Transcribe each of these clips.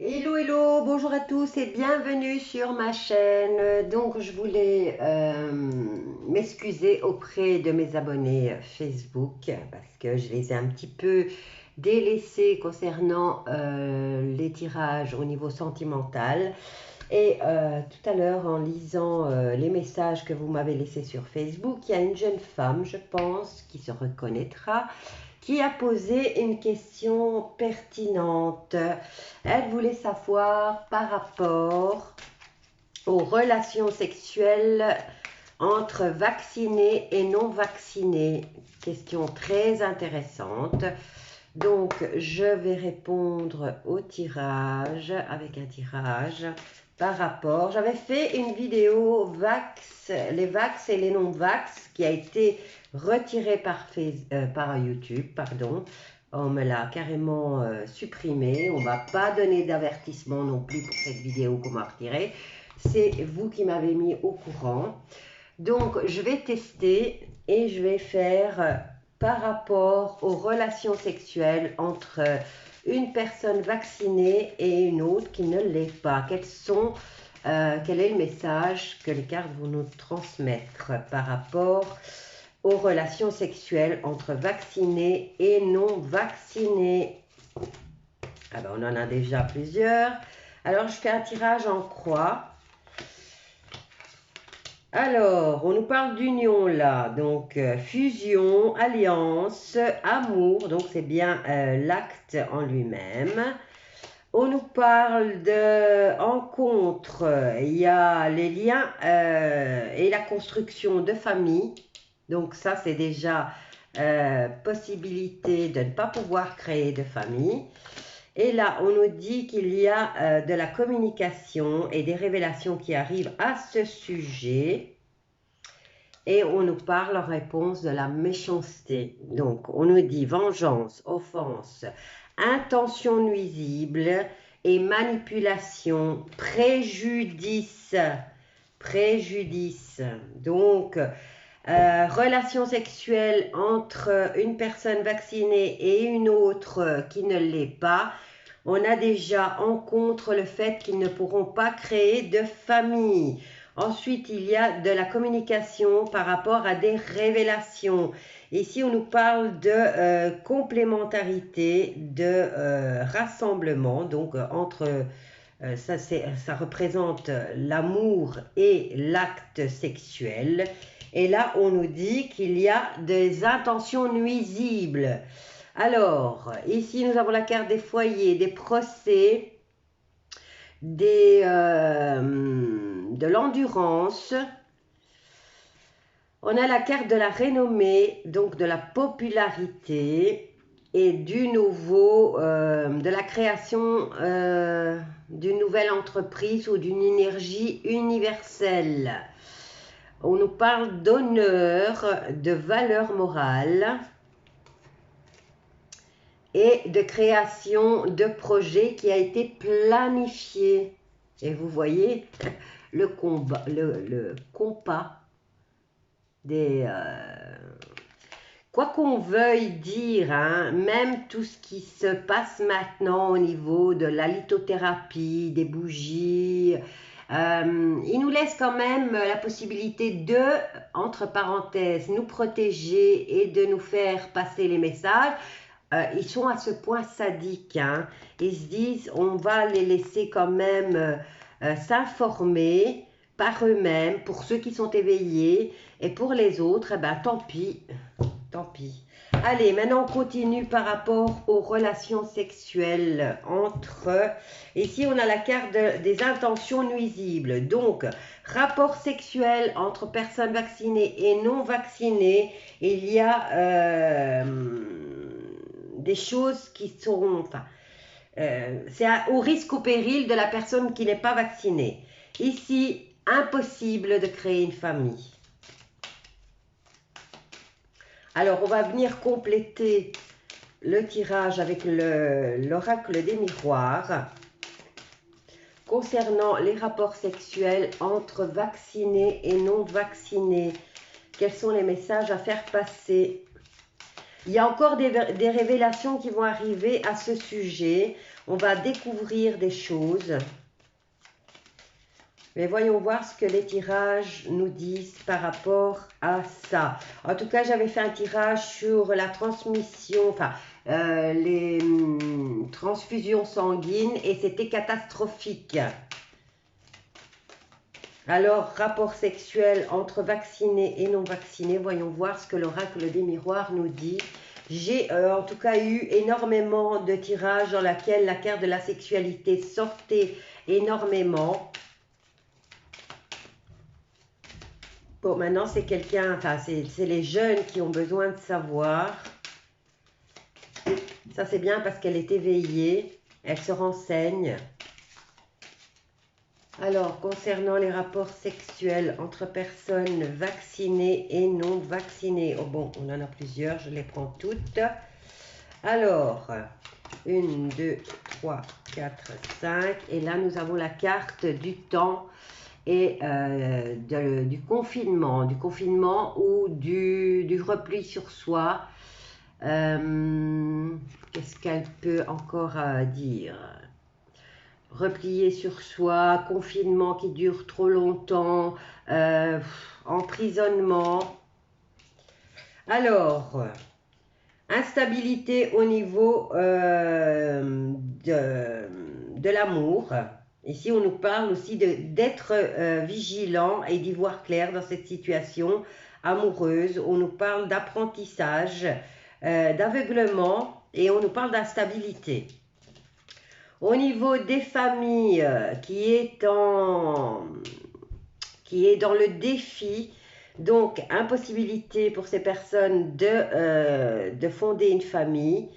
Hello, hello, bonjour à tous et bienvenue sur ma chaîne. Donc, je voulais m'excuser auprès de mes abonnés Facebook parce que je les ai un petit peu délaissés concernant les tirages au niveau sentimental. Et tout à l'heure, en lisant les messages que vous m'avez laissés sur Facebook, il y a une jeune femme, je pense, qui se reconnaîtra, qui a posé une question pertinente. Elle voulait savoir par rapport aux relations sexuelles entre vaccinés et non vaccinés. Question très intéressante. Donc, je vais répondre au tirage avec un tirage par rapport. J'avais fait une vidéo Vax, les Vax et les non-Vax qui a été retirée par YouTube, pardon. On me l'a carrément supprimée. On ne m'a pas donné d'avertissement non plus pour cette vidéo qu'on m'a retirée. C'est vous qui m'avez mis au courant. Donc, je vais tester et je vais faire par rapport aux relations sexuelles entre une personne vaccinée et une autre qui ne l'est pas. Quel est le message que les cartes vont nous transmettre par rapport aux relations sexuelles entre vaccinés et non vaccinés? Ah ben, on en a déjà plusieurs. Alors, je fais un tirage en croix. Alors, on nous parle d'union là, donc fusion, alliance, amour, donc c'est bien l'acte en lui-même. On nous parle de rencontre, il y a les liens et la construction de famille. Donc ça, c'est déjà possibilité de ne pas pouvoir créer de famille. Et là, on nous dit qu'il y a de la communication et des révélations qui arrivent à ce sujet. Et on nous parle en réponse de la méchanceté. Donc, on nous dit vengeance, offense, intention nuisible et manipulation, préjudice. Préjudice. Donc, relation sexuelle entre une personne vaccinée et une autre qui ne l'est pas. On a déjà en contre le fait qu'ils ne pourront pas créer de famille. Ensuite, il y a de la communication par rapport à des révélations. Ici, on nous parle de complémentarité, de rassemblement, donc ça représente l'amour et l'acte sexuel. Et là, on nous dit qu'il y a des intentions nuisibles. Alors, ici, nous avons la carte des foyers, des procès, de l'endurance. On a la carte de la renommée, donc de la popularité et du nouveau, de la création d'une nouvelle entreprise ou d'une énergie universelle. On nous parle d'honneur, de valeur morale et de création de projets qui a été planifié. Et vous voyez le compas des... quoi qu'on veuille dire, hein, même tout ce qui se passe maintenant au niveau de la lithothérapie, des bougies, il nous laisse quand même la possibilité de, entre parenthèses, nous protéger et de nous faire passer les messages. Ils sont à ce point sadiques, hein. Ils se disent, on va les laisser quand même s'informer par eux-mêmes, pour ceux qui sont éveillés, et pour les autres, eh ben, tant pis, tant pis. Allez, maintenant on continue par rapport aux relations sexuelles entre... Ici, on a la carte des intentions nuisibles. Donc, rapport sexuel entre personnes vaccinées et non vaccinées, il y a des choses qui sont... Enfin, c'est au risque, au péril de la personne qui n'est pas vaccinée. Ici, impossible de créer une famille. Alors, on va venir compléter le tirage avec l'oracle des miroirs concernant les rapports sexuels entre vaccinés et non vaccinés. Quels sont les messages à faire passer? Il y a encore des révélations qui vont arriver à ce sujet. On va découvrir des choses. Mais voyons voir ce que les tirages nous disent par rapport à ça. En tout cas, j'avais fait un tirage sur la transmission, enfin, les transfusions sanguines et c'était catastrophique. Alors, rapport sexuel entre vaccinés et non vaccinés. Voyons voir ce que l'oracle des miroirs nous dit. J'ai en tout cas eu énormément de tirages dans lesquels la carte de la sexualité sortait énormément. Bon, maintenant, c'est quelqu'un, enfin, c'est les jeunes qui ont besoin de savoir. Ça, c'est bien parce qu'elle est éveillée, elle se renseigne. Alors, concernant les rapports sexuels entre personnes vaccinées et non vaccinées. Oh bon, on en a plusieurs, je les prends toutes. Alors, 1, 2, 3, 4, 5. Et là, nous avons la carte du temps et du confinement ou du repli sur soi. Qu'est-ce qu'elle peut encore dire? Replier sur soi, confinement qui dure trop longtemps, emprisonnement. Alors, instabilité au niveau de l'amour. Ici, on nous parle aussi d'être vigilant et d'y voir clair dans cette situation amoureuse. On nous parle d'apprentissage, d'aveuglement et on nous parle d'instabilité. Au niveau des familles qui est dans le défi, donc impossibilité pour ces personnes de fonder une famille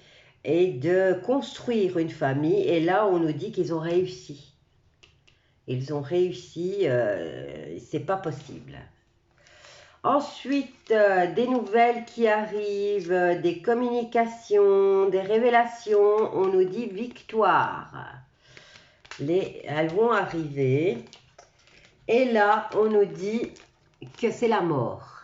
et de construire une famille. Et là, on nous dit qu'ils ont réussi. Ils ont réussi, c'est pas possible. Ensuite, des nouvelles qui arrivent, des communications, des révélations, on nous dit victoire. Elles vont arriver. Et là, on nous dit que c'est la mort.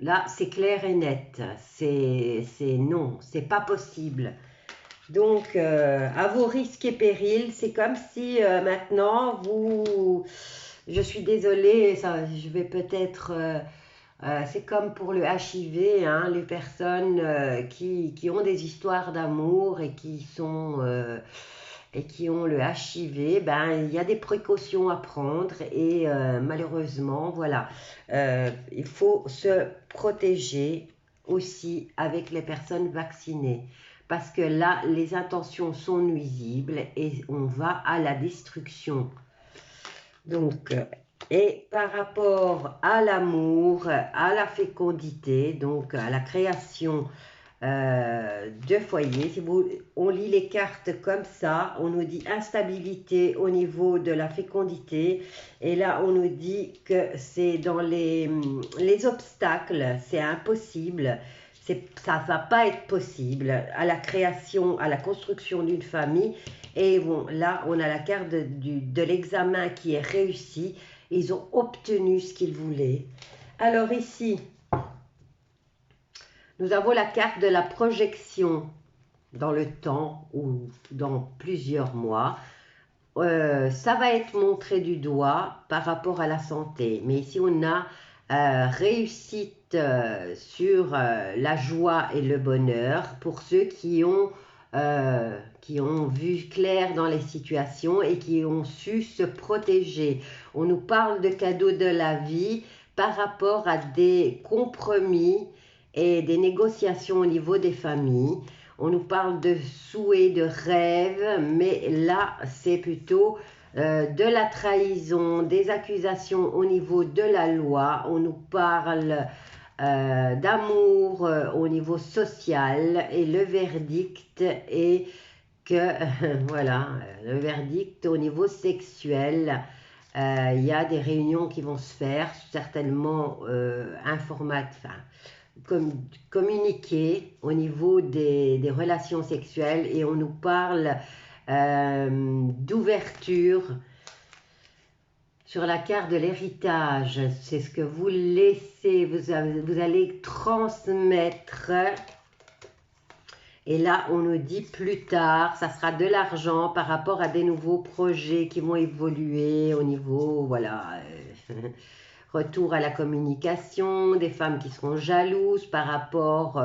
Là, c'est clair et net. C'est non, c'est pas possible. Donc, à vos risques et périls, c'est comme si maintenant, je suis désolée, ça, je vais peut-être... c'est comme pour le HIV, hein, les personnes qui ont des histoires d'amour et qui ont le HIV, ben, il y a des précautions à prendre et malheureusement, voilà, il faut se protéger aussi avec les personnes vaccinées. Parce que là, les intentions sont nuisibles et on va à la destruction. Donc, et par rapport à l'amour, à la fécondité, donc à la création de foyer, si on lit les cartes comme ça, on nous dit instabilité au niveau de la fécondité. Et là, on nous dit que c'est dans les obstacles, c'est impossible. Ça ne va pas être possible à la création, à la construction d'une famille. Et bon, là, on a la carte de l'examen qui est réussi. Ils ont obtenu ce qu'ils voulaient. Alors ici, nous avons la carte de la projection dans le temps ou dans plusieurs mois. Ça va être montré du doigt par rapport à la santé. Mais ici, on a réussite sur la joie et le bonheur pour ceux qui ont vu clair dans les situations et qui ont su se protéger. On nous parle de cadeaux de la vie par rapport à des compromis et des négociations au niveau des familles. On nous parle de souhaits, de rêves, mais là, c'est plutôt de la trahison, des accusations au niveau de la loi. On nous parle d'amour au niveau social et le verdict est que, voilà, le verdict au niveau sexuel. Il y a des réunions qui vont se faire, certainement communiquer au niveau des relations sexuelles et on nous parle d'ouverture Sur la carte de l'héritage, c'est ce que vous laissez, vous allez transmettre. Et là, on nous dit plus tard, ça sera de l'argent par rapport à des nouveaux projets qui vont évoluer au niveau, voilà, retour à la communication, des femmes qui seront jalouses par rapport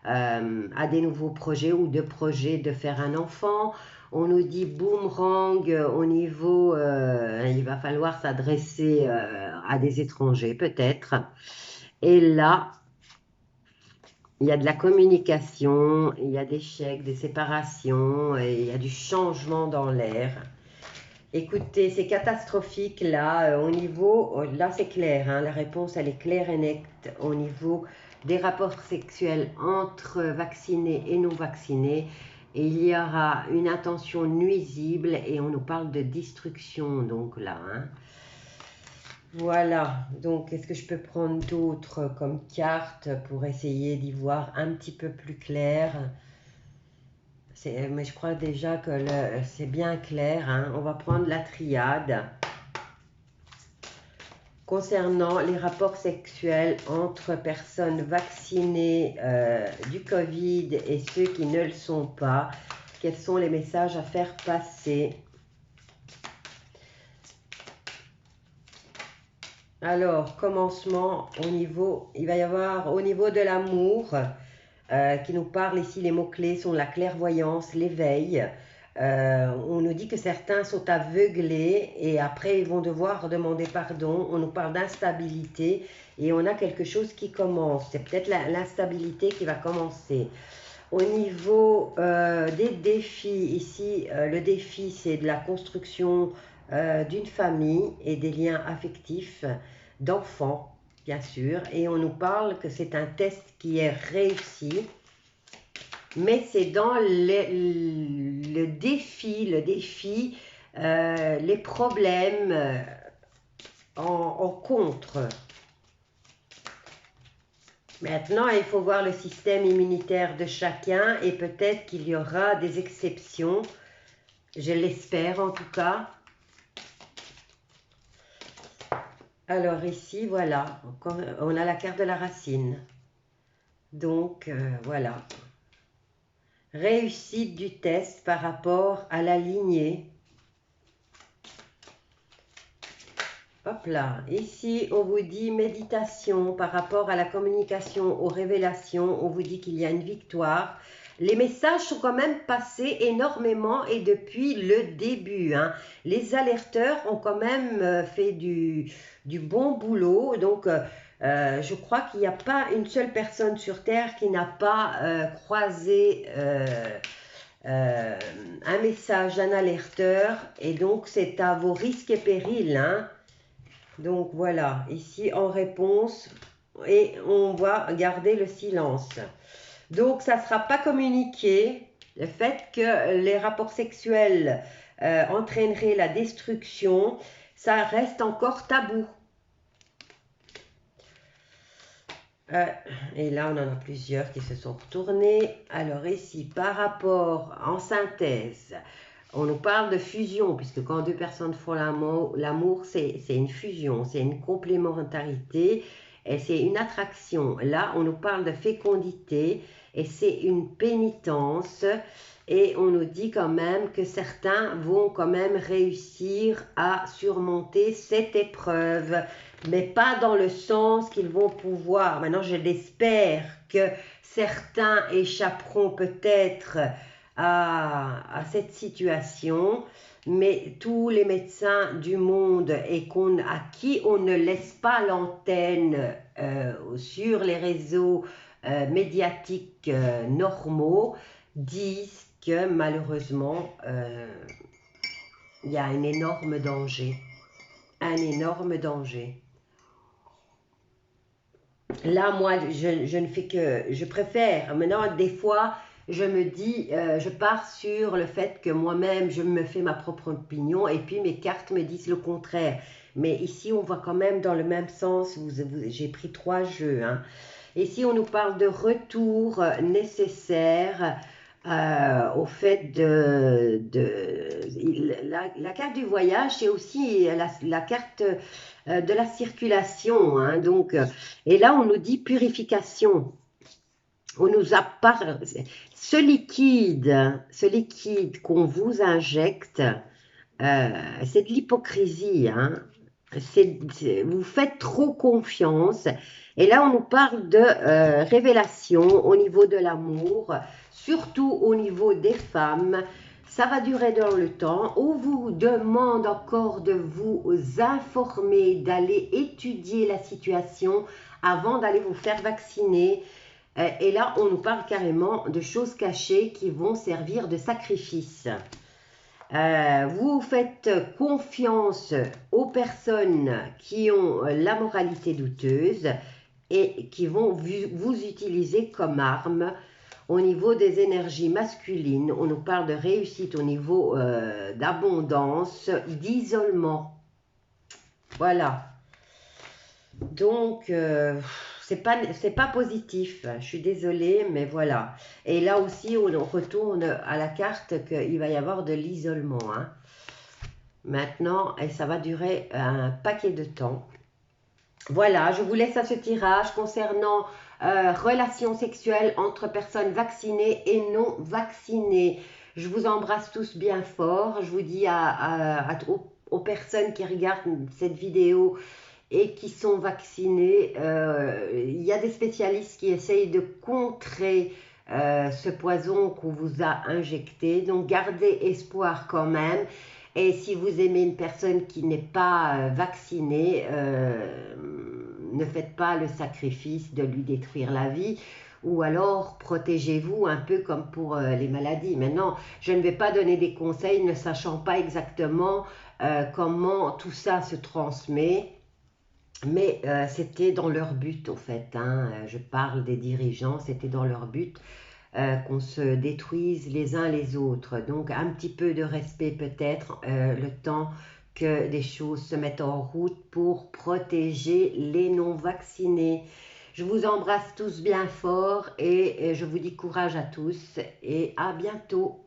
à des nouveaux projets ou de projets de faire un enfant. On nous dit boomerang au niveau, il va falloir s'adresser à des étrangers peut-être. Et là, il y a de la communication, il y a des chèques, des séparations, et il y a du changement dans l'air. Écoutez, c'est catastrophique là, au niveau, là c'est clair, hein, la réponse elle est claire et nette au niveau des rapports sexuels entre vaccinés et non vaccinés. Et il y aura une intention nuisible et on nous parle de destruction donc là. Hein. Voilà, donc est-ce que je peux prendre d'autres comme cartes pour essayer d'y voir un petit peu plus clair? Mais je crois déjà que c'est bien clair. Hein. On va prendre la triade. Concernant les rapports sexuels entre personnes vaccinées du Covid et ceux qui ne le sont pas, quels sont les messages à faire passer? Alors, commencement au niveau, il va y avoir au niveau de l'amour, qui nous parle ici, les mots-clés sont la clairvoyance, l'éveil. On nous dit que certains sont aveuglés et après ils vont devoir demander pardon. On nous parle d'instabilité et on a quelque chose qui commence. C'est peut-être l'instabilité qui va commencer. Au niveau des défis, ici, le défi c'est de la construction d'une famille et des liens affectifs d'enfants, bien sûr. Et on nous parle que c'est un test qui est réussi. Mais c'est dans le défi, les problèmes en contre. Maintenant, il faut voir le système immunitaire de chacun et peut-être qu'il y aura des exceptions. Je l'espère en tout cas. Alors ici, voilà, on a la carte de la racine. Donc, voilà. Réussite du test par rapport à la lignée. Hop là, ici on vous dit méditation par rapport à la communication, aux révélations, on vous dit qu'il y a une victoire. Les messages sont quand même passés énormément et depuis le début. Hein. Les alerteurs ont quand même fait du bon boulot. Donc je crois qu'il n'y a pas une seule personne sur Terre qui n'a pas croisé un message d'un alerteur. Et donc c'est à vos risques et périls. Hein. Donc voilà, ici en réponse, et on va garder le silence. Donc ça ne sera pas communiqué. Le fait que les rapports sexuels entraîneraient la destruction, ça reste encore tabou. Et là, on en a plusieurs qui se sont retournés. Alors ici, par rapport, en synthèse, on nous parle de fusion, puisque quand deux personnes font l'amour, c'est une fusion, c'est une complémentarité, et c'est une attraction. Là, on nous parle de fécondité, et c'est une pénitence, et on nous dit quand même que certains vont quand même réussir à surmonter cette épreuve, mais pas dans le sens qu'ils vont pouvoir. Maintenant, je l'espère que certains échapperont peut-être à cette situation, mais tous les médecins du monde et à qui on ne laisse pas l'antenne sur les réseaux médiatiques normaux disent que malheureusement il y a un énorme danger. Un énorme danger. Là, moi, je ne fais que... Je préfère. Maintenant, des fois, je me dis, je pars sur le fait que moi-même, je me fais ma propre opinion et puis mes cartes me disent le contraire. Mais ici, on va quand même dans le même sens. J'ai pris 3 jeux. Hein. Ici, on nous parle de retour nécessaire. au fait la carte du voyage, c'est aussi la carte de la circulation, hein, donc, et là on nous dit purification. On nous a parlé, ce liquide qu'on vous injecte, c'est de l'hypocrisie, hein. Vous faites trop confiance. Et là, on nous parle de révélation au niveau de l'amour, surtout au niveau des femmes. Ça va durer dans le temps. On vous demande encore de vous informer, d'aller étudier la situation avant d'aller vous faire vacciner. Et là, on nous parle carrément de choses cachées qui vont servir de sacrifice. Vous faites confiance aux personnes qui ont la moralité douteuse et qui vont vous utiliser comme arme au niveau des énergies masculines. On nous parle de réussite au niveau d'abondance, d'isolement. Voilà. Donc, c'est pas positif. Je suis désolée, mais voilà. Et là aussi, on retourne à la carte qu'il va y avoir de l'isolement, hein. Maintenant, et ça va durer un paquet de temps. Voilà, je vous laisse à ce tirage concernant relations sexuelles entre personnes vaccinées et non vaccinées. Je vous embrasse tous bien fort. Je vous dis aux personnes qui regardent cette vidéo et qui sont vaccinées, il y a des spécialistes qui essayent de contrer ce poison qu'on vous a injecté. Donc gardez espoir quand même. Et si vous aimez une personne qui n'est pas vaccinée, ne faites pas le sacrifice de lui détruire la vie. Ou alors protégez-vous un peu comme pour les maladies. Maintenant, je ne vais pas donner des conseils ne sachant pas exactement comment tout ça se transmet. Mais c'était dans leur but, en fait, hein. Je parle des dirigeants, c'était dans leur but qu'on se détruise les uns les autres. Donc, un petit peu de respect peut-être, le temps que des choses se mettent en route pour protéger les non-vaccinés. Je vous embrasse tous bien fort et je vous dis courage à tous et à bientôt.